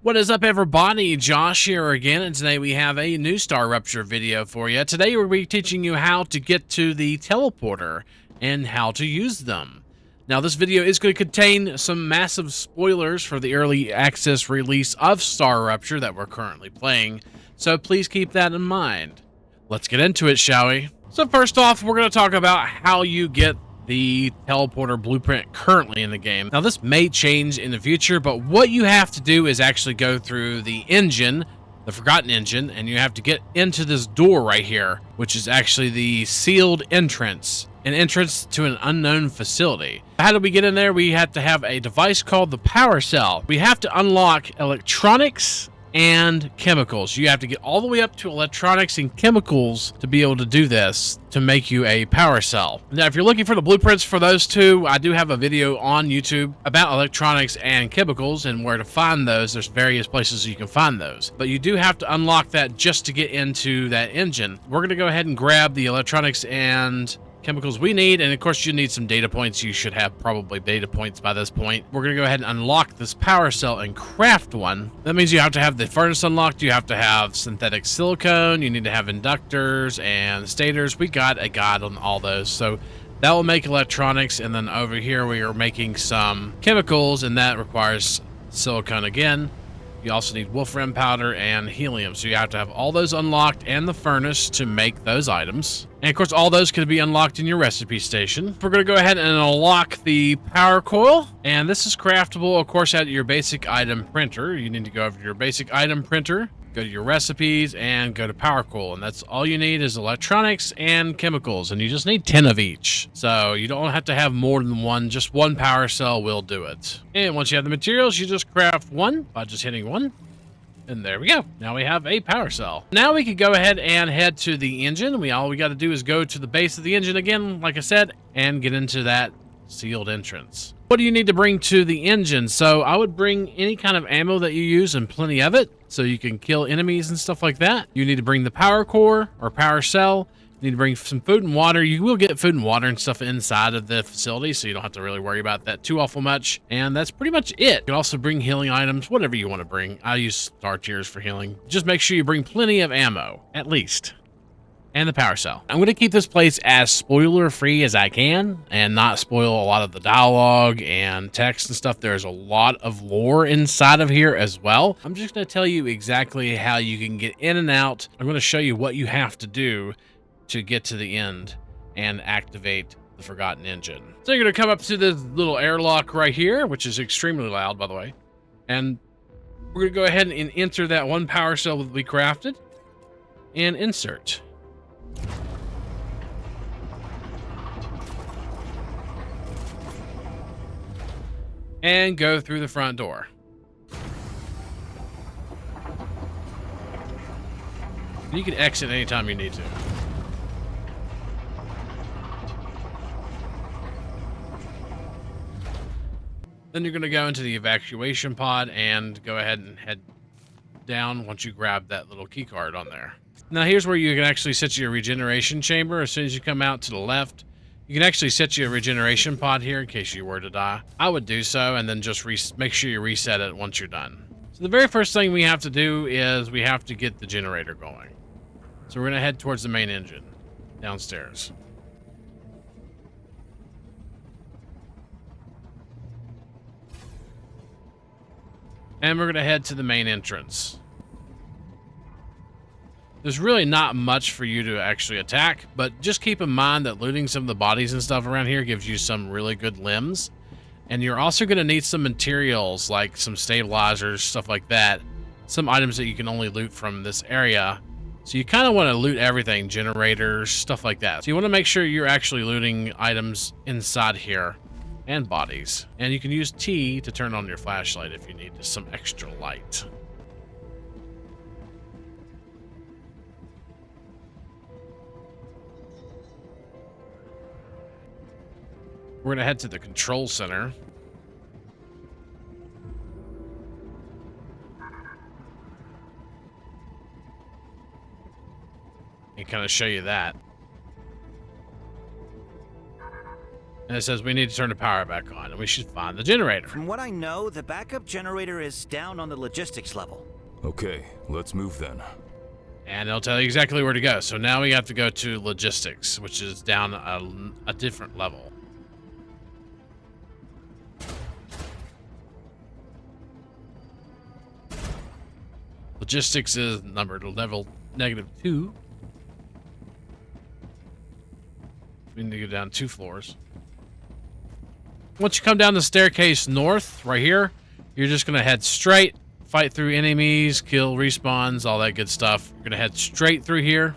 What is up, everybody? Josh here again, and today we have a new Star Rupture video for you. Today we'll be teaching you how to get to the teleporter and how to use them. Now, this video is going to contain some massive spoilers for the early access release of Star Rupture that we're currently playing, so please keep that in mind. Let's get into it, shall we? So first off, we're going to talk about how you get the teleporter blueprint currently in the game. Now, this may change in the future, but what you have to do is actually go through the engine, the Forgotten Engine, and you have to get into this door right here, which is actually the sealed entrance, an entrance to an unknown facility. How do we get in there? We have to have a device called the power cell. We have to unlock electronics and chemicals. You have to get all the way up to electronics and chemicals to be able to do this, to make you a power cell. Now, if you're looking for the blueprints for those two, I do have a video on YouTube about electronics and chemicals and where to find those. There's various places you can find those, but you do have to unlock that just to get into that engine. We're going to go ahead and grab the electronics and chemicals we need, and of course you need some data points. You should have probably data points by this point. We're going to go ahead and unlock this power cell and craft one. That means you have to have the furnace unlocked, you have to have synthetic silicone, you need to have inductors and stators. We got a guide on all those, so that will make electronics. And then over here we are making some chemicals, and that requires silicone again. You also need wolfram powder and helium, so you have to have all those unlocked and the furnace to make those items. And of course, all those can be unlocked in your recipe station. We're going to go ahead and unlock the power coil, and this is craftable, of course, at your basic item printer. You need to go over to your basic item printer, go to your recipes, and go to power coil, and that's all you need is electronics and chemicals, and you just need 10 of each. So you don't have to have more than one, just one power cell will do it. And once you have the materials, you just craft one by just hitting one. And there we go. Now we have a power cell. Now we can go ahead and head to the engine. All we got to do is go to the base of the engine again, like I said, and get into that sealed entrance. What do you need to bring to the engine? So I would bring any kind of ammo that you use, and plenty of it, so you can kill enemies and stuff like that. You need to bring the power core or power cell. You need to bring some food and water. You will get food and water and stuff inside of the facility, so you don't have to really worry about that too awful much. And that's pretty much it. You can also bring healing items, whatever you want to bring. I use star tears for healing. Just make sure you bring plenty of ammo, at least. And the power cell. I'm going to keep this place as spoiler free as I can and not spoil a lot of the dialogue and text and stuff. There's a lot of lore inside of here as well. I'm just going to tell you exactly how you can get in and out. I'm going to show you what you have to do to get to the end and activate the Forgotten Engine. So you're going to come up to this little airlock right here, which is extremely loud, by the way. And we're going to go ahead and enter that one power cell that we crafted and insert. And go through the front door. You can exit anytime you need to. Then you're going to go into the evacuation pod and go ahead and head down once you grab that little key card on there. Now here's where you can actually set your regeneration chamber. As soon as you come out to the left, you can actually set your regeneration pod here in case you were to die. I would do so, and then just make sure you reset it once you're done. So the very first thing we have to do is we have to get the generator going. So we're going to head towards the main engine downstairs. And we're going to head to the main entrance. There's really not much for you to actually attack, but just keep in mind that looting some of the bodies and stuff around here gives you some really good limbs. And you're also going to need some materials like some stabilizers, stuff like that. Some items that you can only loot from this area. So you kind of want to loot everything, generators, stuff like that. So you want to make sure you're actually looting items inside here and bodies. And you can use T to turn on your flashlight if you need some extra light. We're going to head to the control center. And kind of show you that. And it says we need to turn the power back on, and we should find the generator. From what I know, the backup generator is down on the logistics level. Okay, let's move then. And it'll tell you exactly where to go. So now we have to go to logistics, which is down a different level. Logistics is numbered level -2. We need to go down 2 floors. Once you come down the staircase north, right here, you're just going to head straight, fight through enemies, kill respawns, all that good stuff. You're going to head straight through here.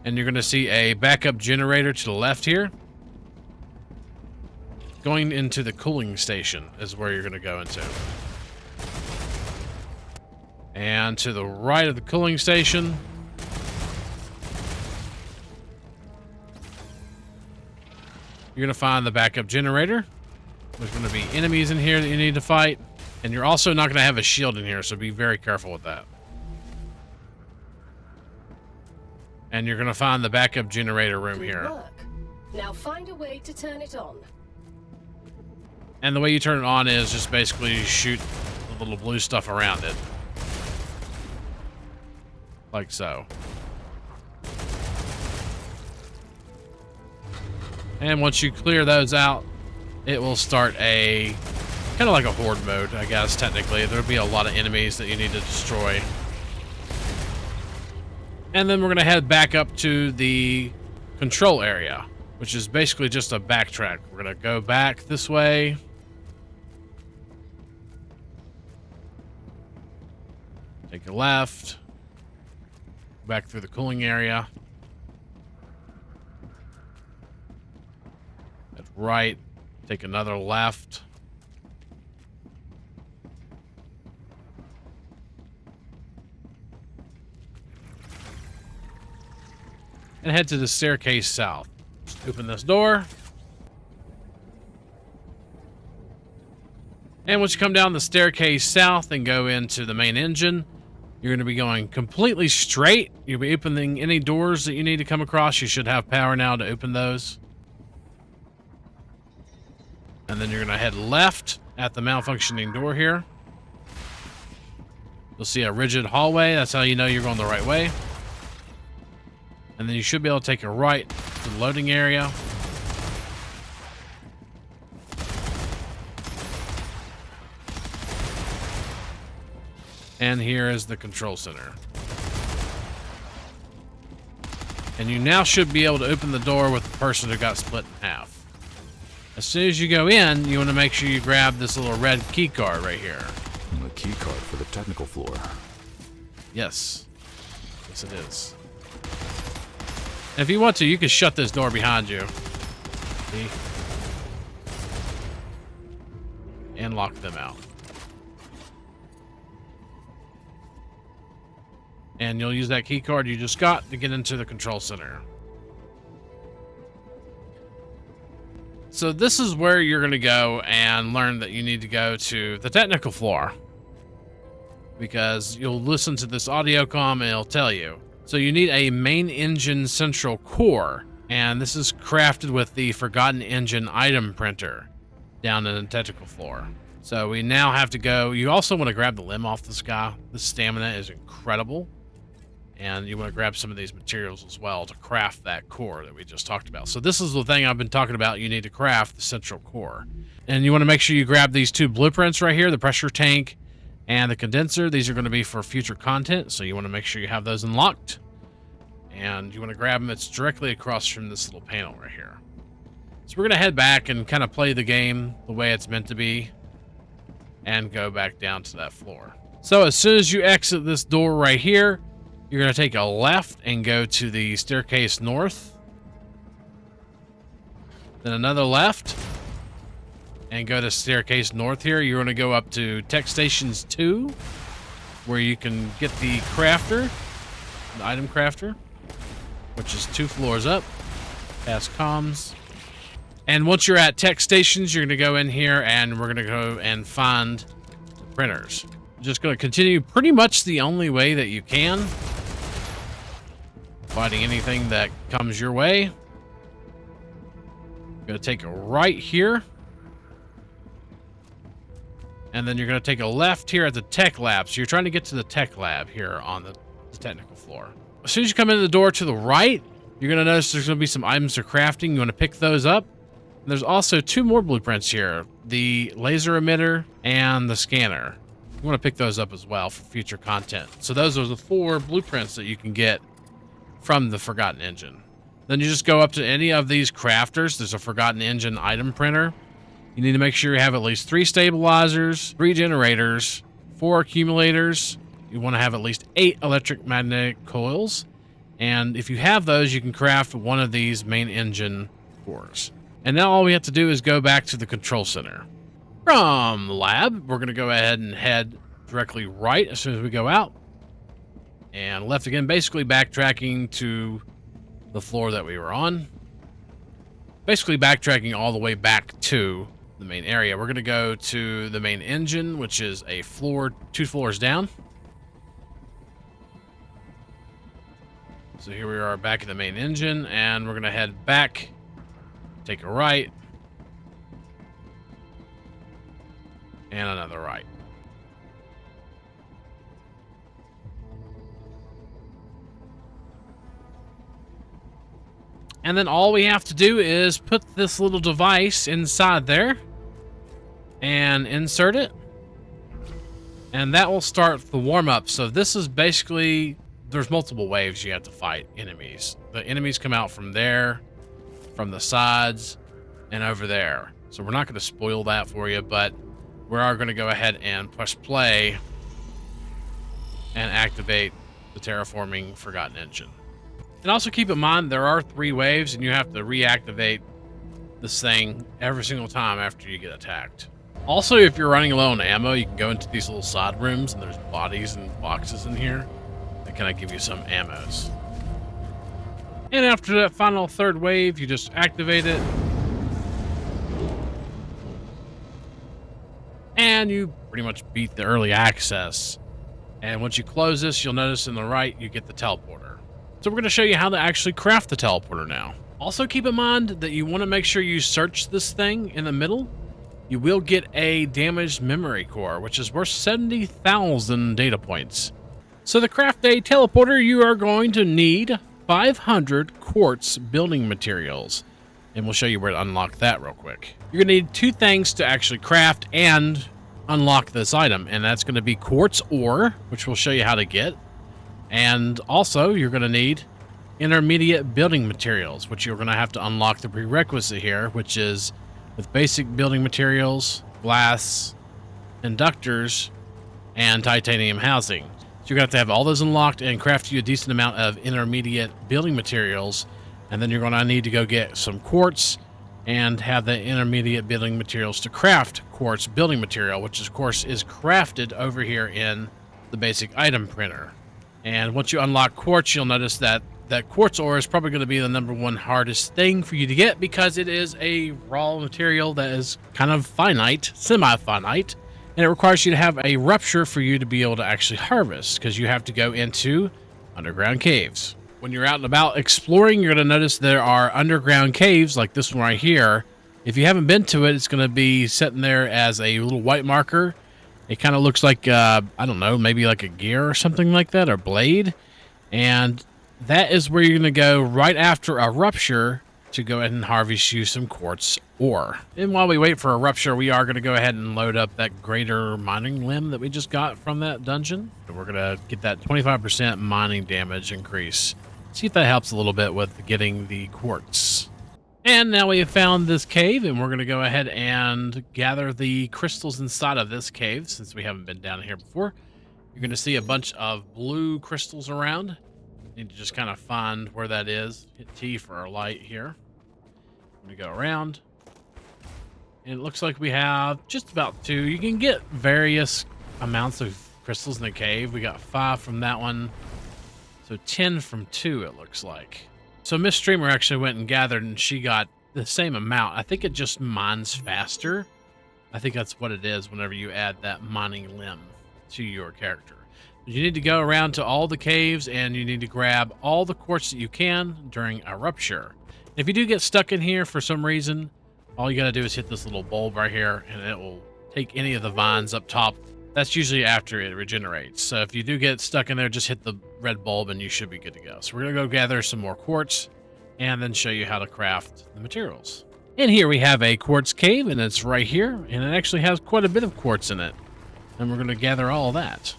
And you're going to see a backup generator to the left here. Going into the cooling station is where you're going to go into. And to the right of the cooling station, you're going to find the backup generator. There's going to be enemies in here that you need to fight. And you're also not going to have a shield in here, so be very careful with that. And you're going to find the backup generator room here. Good work. Now find a way to turn it on. And the way you turn it on is just basically you shoot the little blue stuff around it. Like so. And once you clear those out, it will start a kind of like a horde mode, I guess, technically. There'll be a lot of enemies that you need to destroy. And then we're going to head back up to the control area, which is basically just a backtrack. We're going to go back this way. Take a left. Back through the cooling area. Right, take another left. And head to the staircase south. Just open this door. And once you come down the staircase south and go into the main engine, you're going to be going completely straight. You'll be opening any doors that you need to come across. You should have power now to open those. And then you're going to head left at the malfunctioning door here. You'll see a rigid hallway. That's how you know you're going the right way. And then you should be able to take a right to the loading area. And here is the control center. And you now should be able to open the door with the person who got split in half. As soon as you go in, you want to make sure you grab this little red key card right here. A key card for the technical floor. Yes. Yes, it is. And if you want to, you can shut this door behind you. See? And lock them out. And you'll use that key card you just got to get into the control center. So this is where you're going to go and learn that you need to go to the technical floor. Because you'll listen to this audio comm and it'll tell you. So you need a main engine central core. And this is crafted with the Forgotten Engine item printer down in the technical floor. So we now have to go. You also want to grab the limb off this guy. The stamina is incredible. And you want to grab some of these materials as well to craft that core that we just talked about. So this is the thing I've been talking about. You need to craft the central core. And you want to make sure you grab these 2 blueprints right here, the pressure tank and the condenser. These are going to be for future content, so you want to make sure you have those unlocked. And you want to grab them. It's directly across from this little panel right here. So we're going to head back and kind of play the game the way it's meant to be and go back down to that floor. So as soon as you exit this door right here, you're going to take a left and go to the staircase north. Then another left and go to staircase north here. You're going to go up to Tech Stations 2, where you can get the crafter, the item crafter, which is 2 floors up, past comms. And once you're at Tech Stations, you're going to go in here and we're going to go and find the printers. Just going to continue pretty much the only way that you can. Fighting anything that comes your way. Going to take a right here. And then you're going to take a left here at the tech lab. So you're trying to get to the tech lab here on the technical floor. As soon as you come into the door to the right, you're going to notice there's going to be some items for crafting. You want to pick those up. And there's also 2 more blueprints here. The laser emitter and the scanner. You want to pick those up as well for future content. So those are the 4 blueprints that you can get from the Forgotten Engine. Then you just go up to any of these crafters. There's a Forgotten Engine item printer. You need to make sure you have at least 3 stabilizers, 3 generators, 4 accumulators. You want to have at least 8 electric magnetic coils. And if you have those, you can craft one of these main engine cores. And now all we have to do is go back to the control center. From the lab, we're going to go ahead and head directly right as soon as we go out. And left again, basically backtracking to the floor that we were on. Basically backtracking all the way back to the main area. We're going to go to the main engine, which is a floor, 2 floors down. So here we are back in the main engine, and we're going to head back, take a right, and another right. And then all we have to do is put this little device inside there and insert it. And that will start the warm-up. So this is basically, there's multiple waves you have to fight enemies. The enemies come out from there, from the sides, and over there. So we're not going to spoil that for you, but we are going to go ahead and press play and activate the terraforming Forgotten Engine. And also keep in mind, there are 3 waves, and you have to reactivate this thing every single time after you get attacked. Also, if you're running low on ammo, you can go into these little side rooms, and there's bodies and boxes in here that kind of give you some ammos. And after that final 3rd wave, you just activate it. And you pretty much beat the early access. And once you close this, you'll notice in the right, you get the teleporter. So we're going to show you how to actually craft the teleporter now. Also keep in mind that you want to make sure you search this thing in the middle. You will get a damaged memory core, which is worth 70,000 data points. So to craft a teleporter, you are going to need 500 quartz building materials. And we'll show you where to unlock that real quick. You're going to need 2 things to actually craft and unlock this item. And that's going to be quartz ore, which we'll show you how to get. And also, you're going to need intermediate building materials, which you're going to have to unlock the prerequisite here, which is with basic building materials, glass, inductors, and titanium housing. So you're going to have all those unlocked and craft you a decent amount of intermediate building materials. And then you're going to need to go get some quartz and have the intermediate building materials to craft quartz building material, which of course is crafted over here in the basic item printer. And once you unlock quartz, you'll notice that quartz ore is probably going to be the #1 hardest thing for you to get because it is a raw material that is kind of finite, semi-finite, and it requires you to have a rupture for you to be able to actually harvest because you have to go into underground caves. When you're out and about exploring, you're going to notice there are underground caves like this one right here. If you haven't been to it, it's going to be sitting there as a little white marker. It kind of looks like, I don't know, maybe like a gear or something like that, or blade. And that is where you're going to go right after a rupture to go ahead and harvest you some quartz ore. And while we wait for a rupture, we are going to go ahead and load up that greater mining limb that we just got from that dungeon. And we're going to get that 25% mining damage increase. See if that helps a little bit with getting the quartz. And now we have found this cave, and we're going to go ahead and gather the crystals inside of this cave, since we haven't been down here before. You're going to see a bunch of blue crystals around. Need to just kind of find where that is. Hit T for our light here. We go around. And it looks like we have just about 2. You can get various amounts of crystals in the cave. We got 5 from that one. So 10 from 2, it looks like. So Miss Streamer actually went and gathered, and she got the same amount. I think it just mines faster. I think that's what it is whenever you add that mining limb to your character. You need to go around to all the caves, and you need to grab all the quartz that you can during a rupture. If you do get stuck in here for some reason, all you gotta do is hit this little bulb right here, and it will take any of the vines up top. That's usually after it regenerates. So if you do get stuck in there, just hit the red bulb and you should be good to go. So we're gonna go gather some more quartz and then show you how to craft the materials. And here we have a quartz cave, and it's right here, and it actually has quite a bit of quartz in it. And we're gonna gather all of that.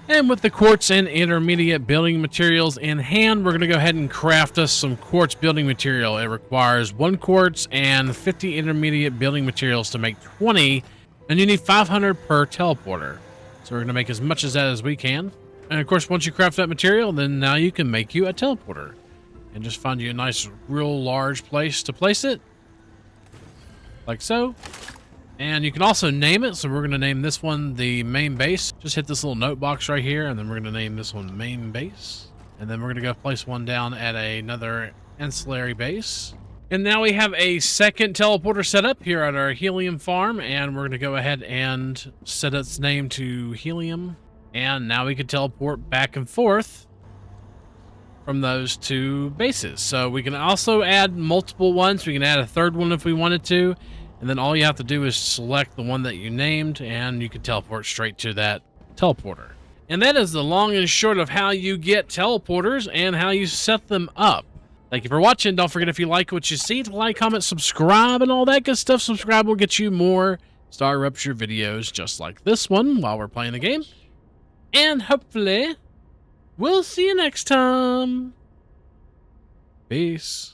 And with the quartz and intermediate building materials in hand, we're going to go ahead and craft us some quartz building material. It requires 1 quartz and 50 intermediate building materials to make 20, and you need 500 per teleporter. So we're going to make as much of that as we can. And of course, once you craft that material, then now you can make you a teleporter. And just find you a nice, real large place to place it. Like so. And you can also name it, so we're going to name this one the main base. Just hit this little note box right here, and then we're going to name this one main base. And then we're going to go place one down at another ancillary base. And now we have a second teleporter set up here at our helium farm, and we're going to go ahead and set its name to helium. And now we can teleport back and forth from those 2 bases. So we can also add multiple ones. We can add a 3rd one if we wanted to. And then all you have to do is select the one that you named, and you can teleport straight to that teleporter. And that is the long and short of how you get teleporters and how you set them up. Thank you for watching. Don't forget, if you like what you see, to like, comment, subscribe, and all that good stuff. Subscribe will get you more Star Rupture videos just like this one while we're playing the game. And hopefully, we'll see you next time. Peace.